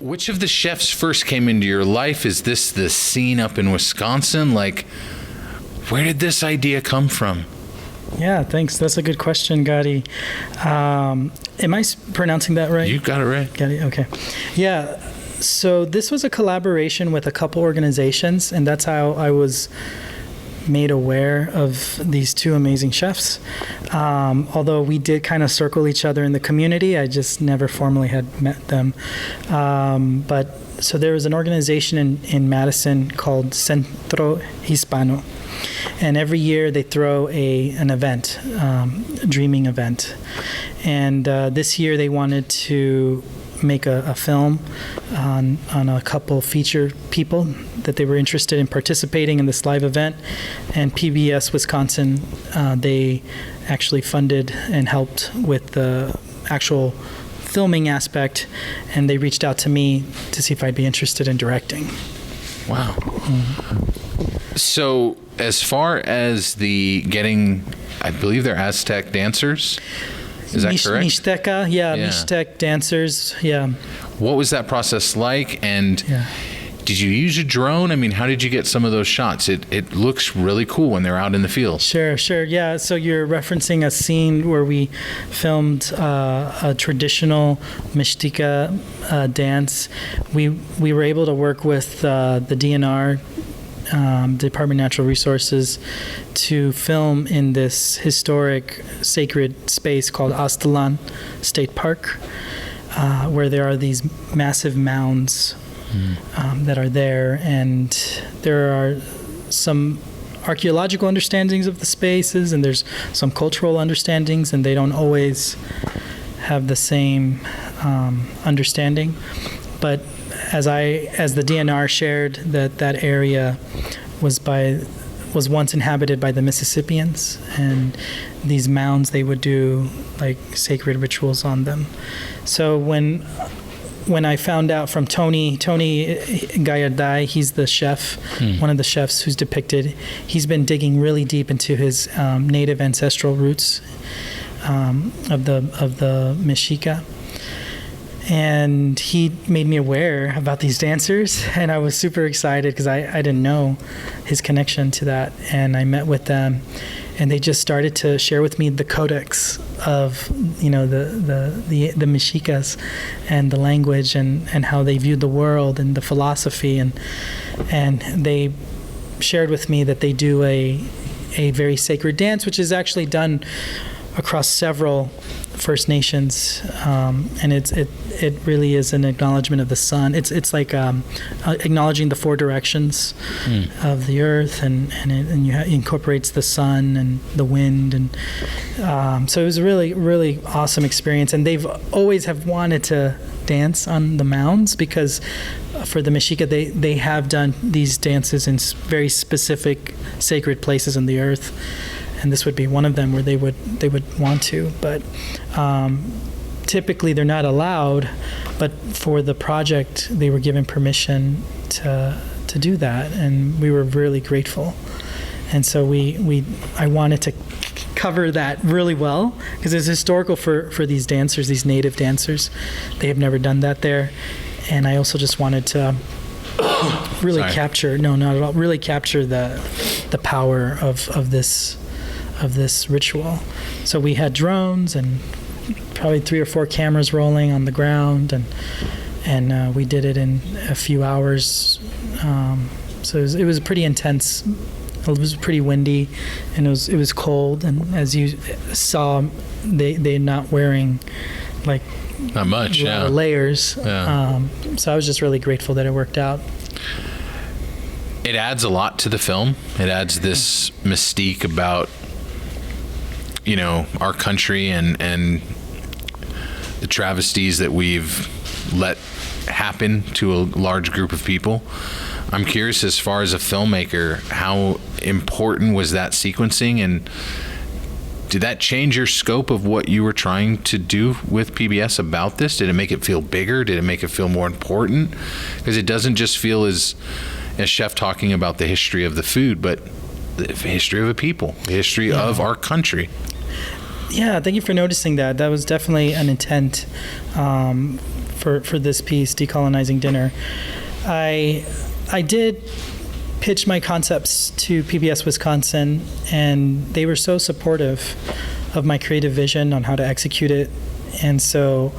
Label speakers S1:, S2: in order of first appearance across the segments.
S1: which of the chefs first came into your life? Is this the scene up in Wisconsin? Like, where did this idea come from?
S2: Yeah, thanks. That's a good question, Gadi. Am I pronouncing that right?
S1: You got it right.
S2: Gadi, okay. Yeah, so this was a collaboration with a couple organizations, and that's how I was made aware of these two amazing chefs. Although we did kind of circle each other in the community, I just never formally had met them. But so there was an organization in Madison called Centro Hispano. And every year they throw an event, a dreaming event. And this year they wanted to make a film on a couple feature people that they were interested in participating in this live event. And PBS Wisconsin, they actually funded and helped with the actual filming aspect, and they reached out to me to see if I'd be interested in directing.
S1: Wow. Mm-hmm. So as far as I believe they're Aztec dancers. Is that correct?
S2: Mixteca, yeah, Mixtec dancers, yeah.
S1: What was that process like? And did you use a drone? I mean, how did you get some of those shots? It looks really cool when they're out in the field.
S2: Sure, yeah. So you're referencing a scene where we filmed a traditional Mixteca dance. We were able to work with the DNR, Department of Natural Resources, to film in this historic sacred space called Aztlan State Park, where there are these massive mounds that are there, and there are some archaeological understandings of the spaces, and there's some cultural understandings, and they don't always have the same understanding. But as the DNR shared, that area was once inhabited by the Mississippians, and these mounds, they would do like sacred rituals on them. So when I found out from Tony Gallardai, he's the chef, one of the chefs who's depicted, he's been digging really deep into his native ancestral roots of the Mexica. And he made me aware about these dancers, and I was super excited because I didn't know his connection to that. And I met with them, and they just started to share with me the codex of, the Mexicas and the language and how they viewed the world and the philosophy. And they shared with me that they do a very sacred dance, which is actually done across several First Nations, and it really is an acknowledgement of the sun. It's like acknowledging the four directions of the earth, and it incorporates the sun and the wind, and so it was a really, really awesome experience. And they've always have wanted to dance on the mounds, because for the Mexica, they have done these dances in very specific sacred places on the earth. And this would be one of them where they would want to, but typically they're not allowed. But for the project, they were given permission to do that, and we were really grateful. And so I wanted to cover that really well, because it's historical for these dancers, these native dancers. They have never done that there, and I also just wanted to really capture the power of this ritual. So we had drones and probably 3 or 4 cameras rolling on the ground, and we did it in a few hours. So it was pretty intense. It was pretty windy, and it was cold. And as you saw, they're not wearing like
S1: not much,
S2: layers.
S1: Yeah.
S2: So I was just really grateful that it worked out.
S1: It adds a lot to the film. It adds this mystique about our country and the travesties that we've let happen to a large group of people. I'm curious, as far as a filmmaker, how important was that sequencing, and did that change your scope of what you were trying to do with PBS about this? Did it make it feel bigger? Did it make it feel more important? Because it doesn't just feel as a chef talking about the history of the food, but the history of a people, the history of our country.
S2: Yeah, thank you for noticing that. That was definitely an intent for this piece, Decolonizing Dinner. I did pitch my concepts to PBS Wisconsin, and they were so supportive of my creative vision on how to execute it. And so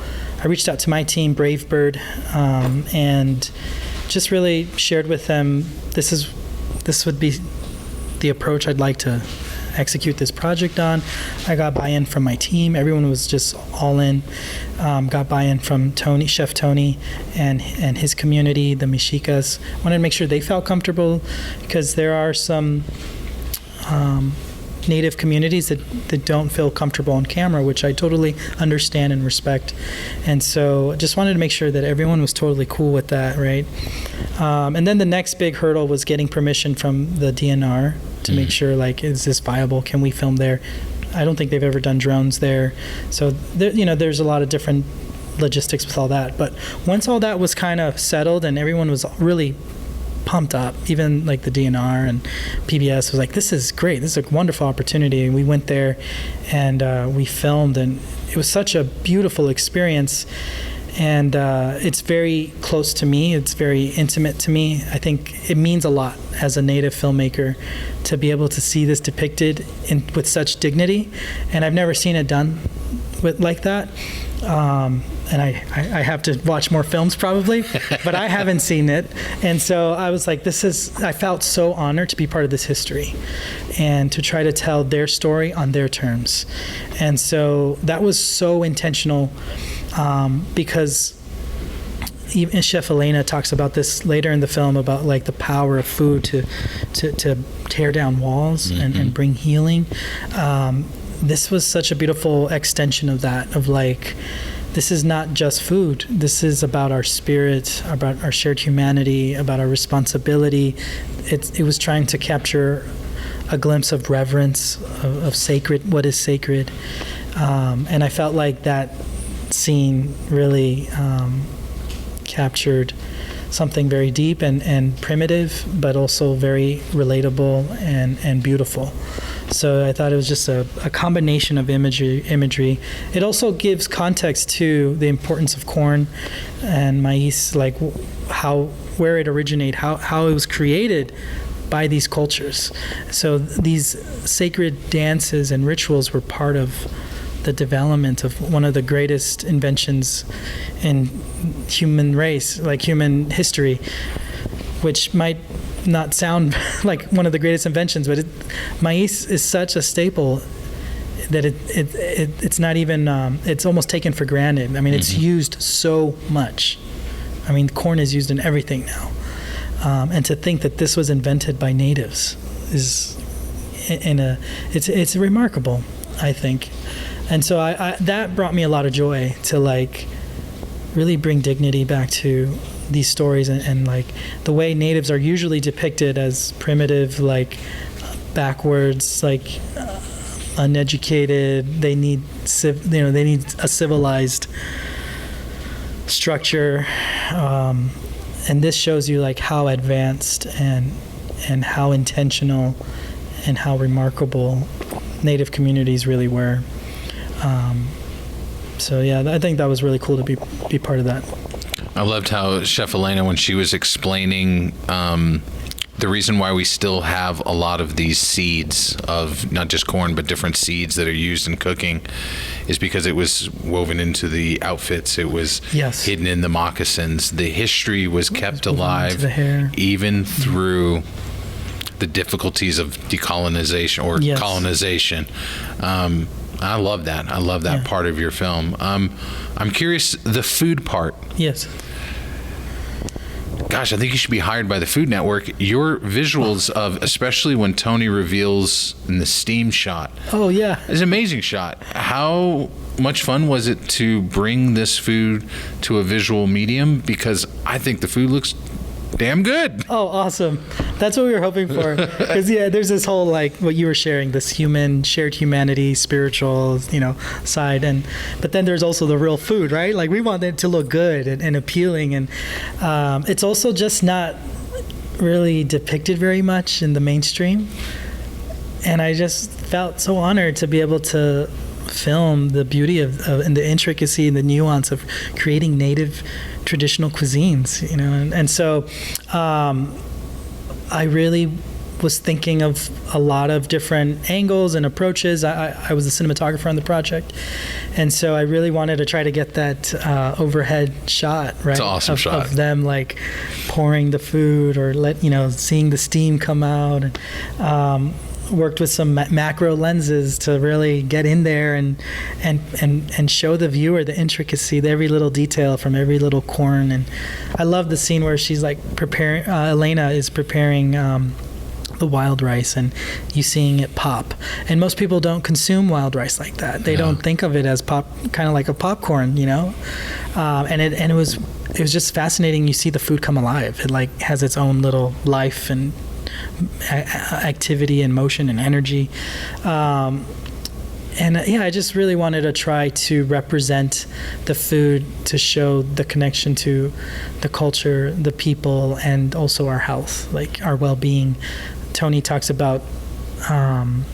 S2: I reached out to my team, Brave Bird, and just really shared with them this would be the approach I'd like to execute this project on. I got buy-in from my team. Everyone was just all in. Got buy-in from Tony, Chef Tony, and his community, the Mexicas. Wanted to make sure they felt comfortable, because there are some Native communities that don't feel comfortable on camera, which I totally understand and respect. And so just wanted to make sure that everyone was totally cool with that, right? And then the next big hurdle was getting permission from the DNR to make sure, like, is this viable? Can we film there? I don't think they've ever done drones there. So, there's a lot of different logistics with all that. But once all that was kind of settled and everyone was really pumped up, even like the DNR and PBS was like, this is great, this is a wonderful opportunity. And we went there and we filmed, and it was such a beautiful experience. And it's very close to me, it's very intimate to me. I think it means a lot as a Native filmmaker to be able to see this depicted with such dignity, and I've never seen it done like that. And I have to watch more films probably, but I haven't seen it. And so I was like, I felt so honored to be part of this history and to try to tell their story on their terms. And so that was so intentional, because even Chef Elena talks about this later in the film, about like the power of food to tear down walls and bring healing. This was such a beautiful extension of that, of like, this is not just food. This is about our spirit, about our shared humanity, about our responsibility. It was trying to capture a glimpse of reverence, of sacred, what is sacred. And I felt like that scene really captured something very deep and primitive, but also very relatable and beautiful. So I thought it was just a combination of imagery. It also gives context to the importance of corn and maize, like where it originated, how it was created by these cultures. So these sacred dances and rituals were part of the development of one of the greatest inventions in human race, like human history, which might not sound like one of the greatest inventions, but maize is such a staple that it's not even, it's almost taken for granted. I mean, it's used so much. I mean, corn is used in everything now. And to think that this was invented by natives is it's remarkable, I think. And so I that brought me a lot of joy to like really bring dignity back to these stories and like the way natives are usually depicted as primitive, like backwards, like uneducated. They need they need a civilized structure, and this shows you like how advanced and how intentional and how remarkable Native communities really were. So yeah, I think that was really cool to be part of that.
S1: I loved how Chef Elena, when she was explaining the reason why we still have a lot of these seeds of not just corn, but different seeds that are used in cooking, is because it was woven into the outfits. It was hidden in the moccasins. The history was kept alive even through the difficulties of decolonization or colonization. I love that. I love that part of your film. I'm curious, the food part.
S2: Yes.
S1: Gosh, I think you should be hired by the Food Network. Your visuals of, especially when Tony reveals in the steam shot.
S2: Oh, yeah.
S1: It's an amazing shot. How much fun was it to bring this food to a visual medium? Because I think the food looks damn good.
S2: Oh, awesome. That's what we were hoping for. Because, there's this whole, like, what you were sharing, this shared humanity, spiritual, side. But then there's also the real food, right? Like, we want it to look good and appealing. And it's also just not really depicted very much in the mainstream. And I just felt so honored to be able to film the beauty of and the intricacy and the nuance of creating native traditional cuisines, and so I really was thinking of a lot of different angles and approaches. I was the cinematographer on the project, and so I really wanted to try to get that overhead shot, right?
S1: It's an awesome shot
S2: of them like pouring the food or seeing the steam come out, and worked with some macro lenses to really get in there and show the viewer the intricacy, every little detail from every little corn. And I love the scene where she's like preparing, Elena is preparing the wild rice, and you seeing it pop. And most people don't consume wild rice like that. They don't think of it as pop, kind of like a popcorn, and it was just fascinating. You see the food come alive. It like has its own little life and activity and motion and energy. I just really wanted to try to represent the food to show the connection to the culture, the people, and also our health, like our well-being. Tony talks about, I'm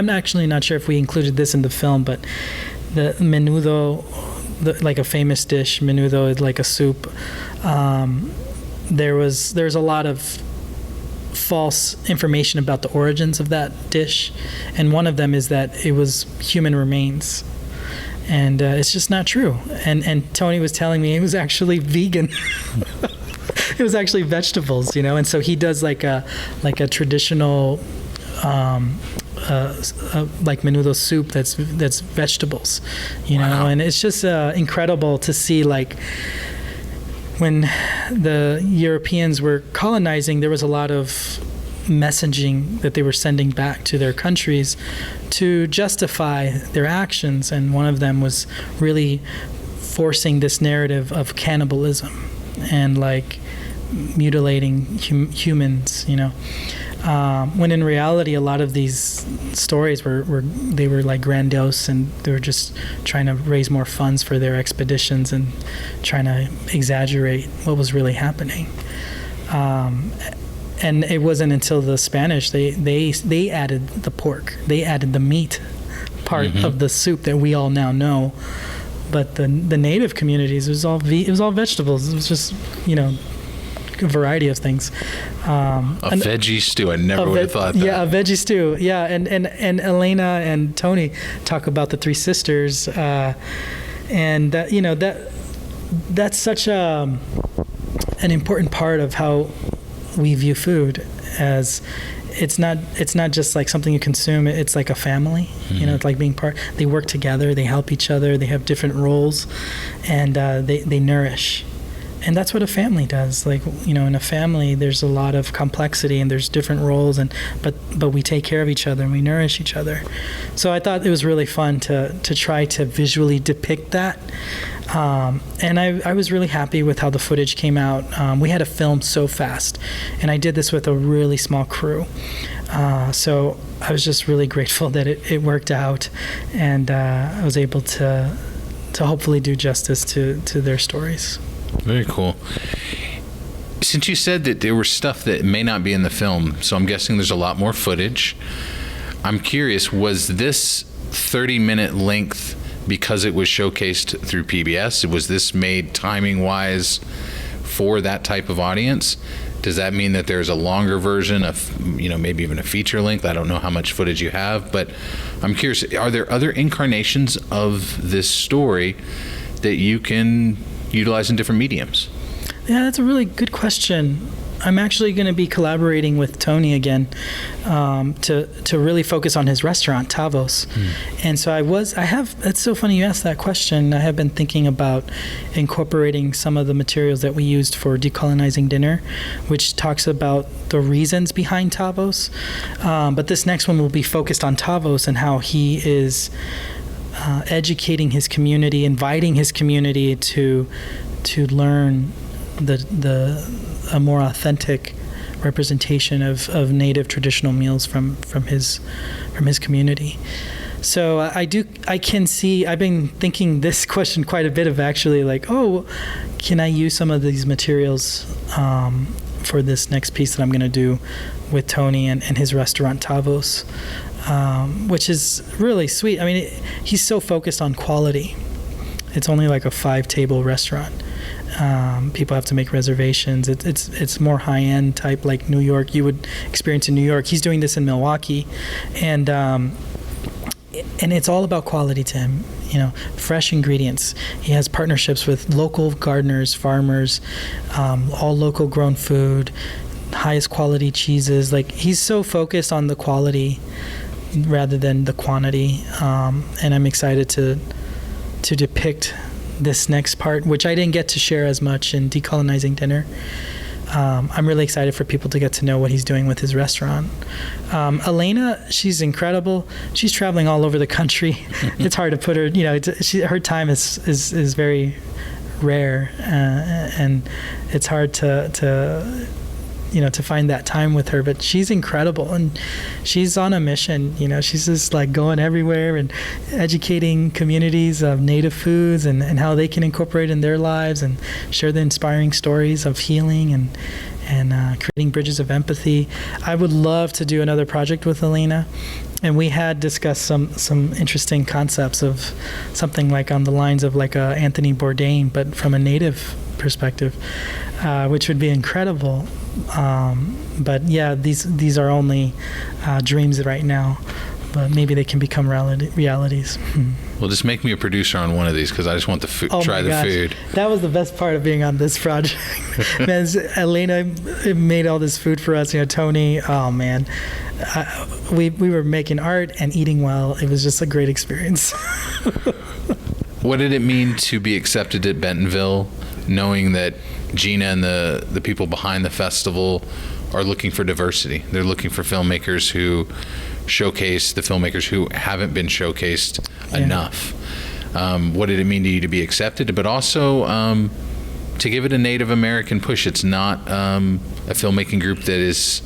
S2: actually not sure if we included this in the film, but the menudo, like a famous dish, menudo is like a soup. There's a lot of false information about the origins of that dish, and one of them is that it was human remains, and it's just not true. And Tony was telling me it was actually vegan. It was actually vegetables, and so he does like a traditional like menudo soup that's vegetables,
S1: Wow.
S2: And it's just incredible to see, like, when the Europeans were colonizing, there was a lot of messaging that they were sending back to their countries to justify their actions, and one of them was really forcing this narrative of cannibalism and like mutilating humans, when in reality a lot of these stories were like grandiose, and they were just trying to raise more funds for their expeditions and trying to exaggerate what was really happening. And it wasn't until the Spanish they added the pork, they added the meat part of the soup that we all now know. But the native communities, it was all vegetables. It was just a variety of things.
S1: A veggie stew. I never would have thought that.
S2: Yeah, a veggie stew. Yeah, and Elena and Tony talk about the three sisters, and that's such an important part of how we view food, as it's not just like something you consume. It's like a family. It's like being part. They work together. They help each other. They have different roles, and they nourish. And that's what a family does. Like, in a family, there's a lot of complexity, and there's different roles, but we take care of each other and we nourish each other. So I thought it was really fun to try to visually depict that. And I was really happy with how the footage came out. We had to film so fast, and I did this with a really small crew. So I was just really grateful that it worked out, and I was able to hopefully do justice to their stories.
S1: Very cool. Since you said that there was stuff that may not be in the film, so I'm guessing there's a lot more footage. I'm curious, was this 30-minute length because it was showcased through PBS? Was this made timing-wise for that type of audience? Does that mean that there's a longer version of, maybe even a feature length? I don't know how much footage you have, but I'm curious, are there other incarnations of this story that you can utilize in different mediums?
S2: Yeah, that's a really good question. I'm actually going to be collaborating with Tony again to really focus on his restaurant, Tavos. And so it's so funny you asked that question. I have been thinking about incorporating some of the materials that we used for Decolonizing Dinner, which talks about the reasons behind Tavos. But this next one will be focused on Tavos and how he is educating his community, inviting his community to learn a more authentic representation of native traditional meals from his community. So I can see, I've been thinking this question quite a bit of, actually, like, can I use some of these materials for this next piece that I'm going to do with Tony and his restaurant Tavos, which is really sweet. I mean, he's so focused on quality. It's only like a 5-table restaurant. People have to make reservations. It's more high-end type, like New York, you would experience in New York. He's doing this in Milwaukee, and it's all about quality to him. You know, fresh ingredients. He has partnerships with local gardeners, farmers, all local grown food, highest quality cheeses. Like, he's so focused on the quality rather than the quantity, and I'm excited to depict this next part, which I didn't get to share as much in Decolonizing Dinner. I'm really excited for people to get to know what he's doing with his restaurant. Elena, she's incredible. She's traveling all over the country. It's hard to put her, you know, her time is very rare, and it's hard to find that time with her, but she's incredible, and she's on a mission. You know, she's just like going everywhere and educating communities of native foods and how they can incorporate in their lives and share the inspiring stories of healing and creating bridges of empathy. I would love to do another project with Elena, and we had discussed some interesting concepts of something like on the lines of like a Anthony Bourdain, but from a native perspective, which would be incredible. But yeah, these are only dreams right now, but maybe they can become realities.
S1: Well, just make me a producer on one of these, because I just want to try the food.
S2: That was the best part of being on this project. Man, Elena made all this food for us. You know, Tony. Oh man, we were making art and eating well. It was just a great experience.
S1: What did it mean to be accepted at Bentonville, knowing that Gina and the people behind the festival are looking for diversity? They're looking for filmmakers who showcase the filmmakers who haven't been showcased enough. What did it mean to you to be accepted, but also to give it a Native American push? It's not a filmmaking group that is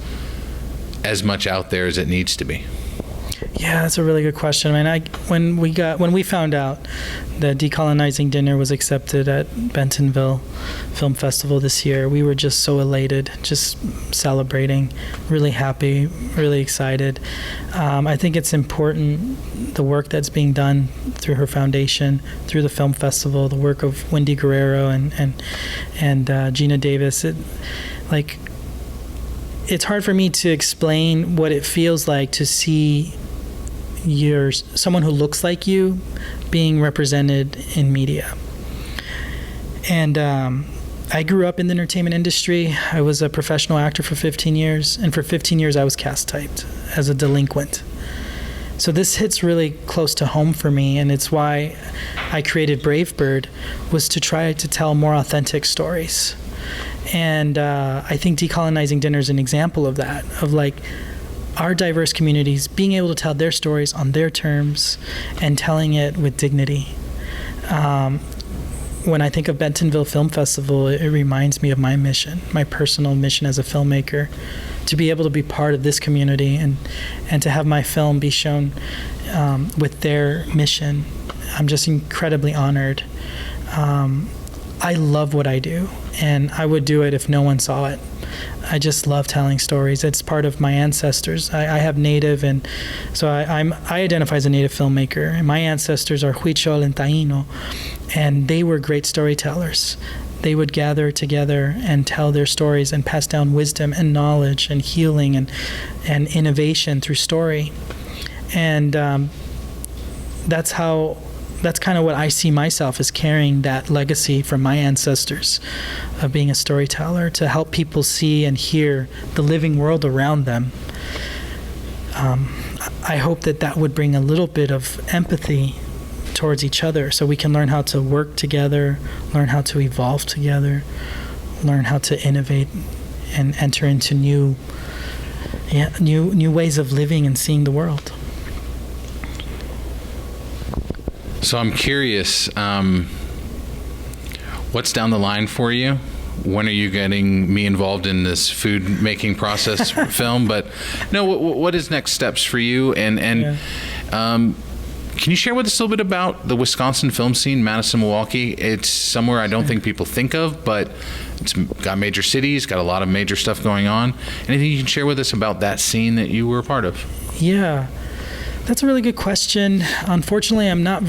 S1: as much out there as it needs to be.
S2: Yeah, that's a really good question. I mean, when we found out that Decolonizing Dinner was accepted at Bentonville Film Festival this year, we were just so elated, just celebrating, really happy, really excited. I think it's important, the work that's being done through her foundation, through the film festival, the work of Wendy Guerrero and Gina Davis. It's hard for me to explain what it feels like to see someone who looks like you being represented in media. And I grew up in the entertainment industry. I was a professional actor for 15 years, and for 15 years I was cast typed as a delinquent. So this hits really close to home for me, and it's why I created Brave Bird, was to try to tell more authentic stories. And I think Decolonizing Dinner is an example of that, of like our diverse communities being able to tell their stories on their terms and telling it with dignity. When I think of Bentonville Film Festival, it reminds me of my mission, my personal mission as a filmmaker, to be able to be part of this community and to have my film be shown with their mission. I'm just incredibly honored. I love what I do, and I would do it if no one saw it. I just love telling stories. It's part of my ancestors. I have Native, and so I identify as a Native filmmaker. And my ancestors are Huichol and Taino, and they were great storytellers. They would gather together and tell their stories and pass down wisdom and knowledge and healing and innovation through story. And that's kind of what I see myself as, carrying that legacy from my ancestors of being a storyteller to help people see and hear the living world around them. I hope that would bring a little bit of empathy towards each other, so we can learn how to work together, learn how to evolve together, learn how to innovate and enter into new ways of living and seeing the world.
S1: So I'm curious, what's down the line for you? When are you getting me involved in this food making process film? But no, what is next steps for you? And Can you share with us a little bit about the Wisconsin film scene, Madison, Milwaukee? It's somewhere I don't think people think of, but it's got major cities, got a lot of major stuff going on. Anything you can share with us about that scene that you were a part of?
S2: Yeah, that's a really good question. Unfortunately, I'm not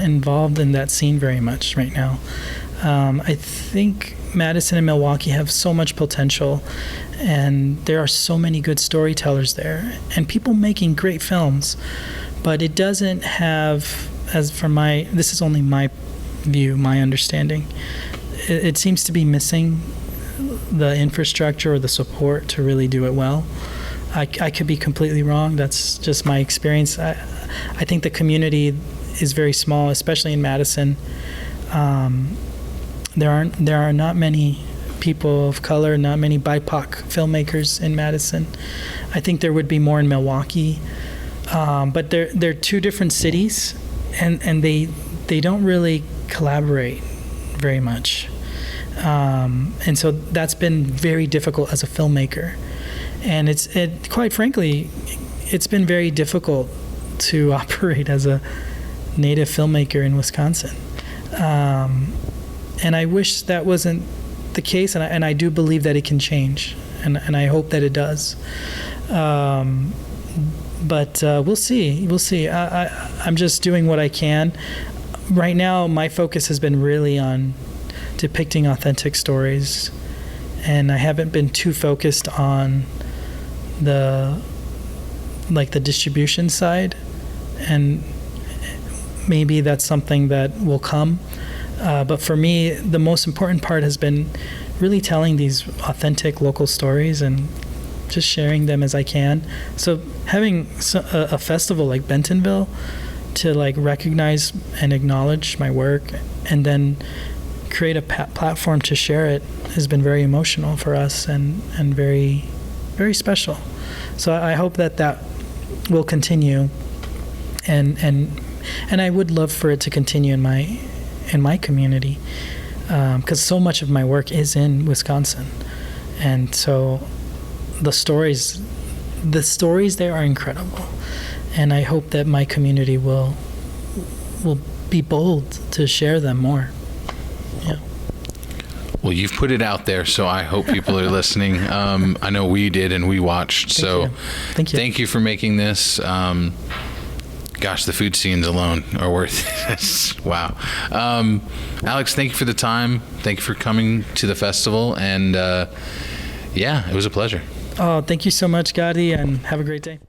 S2: involved in that scene very much right now. I think Madison and Milwaukee have so much potential, and there are so many good storytellers there and people making great films, but it doesn't have, this is only my view, my understanding, it seems to be missing the infrastructure or the support to really do it well. I could be completely wrong. That's just my experience. I think the community is very small, especially in Madison. There are not many people of color, not many BIPOC filmmakers in Madison. I think there would be more in Milwaukee, but they're two different cities, and they don't really collaborate very much, and so that's been very difficult as a filmmaker, and quite frankly, it's been very difficult to operate as a native filmmaker in Wisconsin. And I wish that wasn't the case, and I do believe that it can change, and I hope that it does. But we'll see. We'll see. I'm just doing what I can. Right now, my focus has been really on depicting authentic stories, and I haven't been too focused on the distribution side, and maybe that's something that will come. But for me, the most important part has been really telling these authentic local stories and just sharing them as I can. So having a festival like Bentonville to recognize and acknowledge my work and then create a platform to share it has been very emotional for us and very, very special. So I hope that will continue, and I would love for it to continue in my community, because so much of my work is in Wisconsin, and so the stories there are incredible, and I hope that my community will be bold to share them more. Yeah.
S1: Well, you've put it out there, so I hope people are listening. I know we did, and we watched.
S2: Thank you.
S1: Thank you for making this. Gosh, the food scenes alone are worth it. Wow. Alex, thank you for the time. Thank you for coming to the festival. And it was a pleasure.
S2: Oh, thank you so much, Gadi, and have a great day.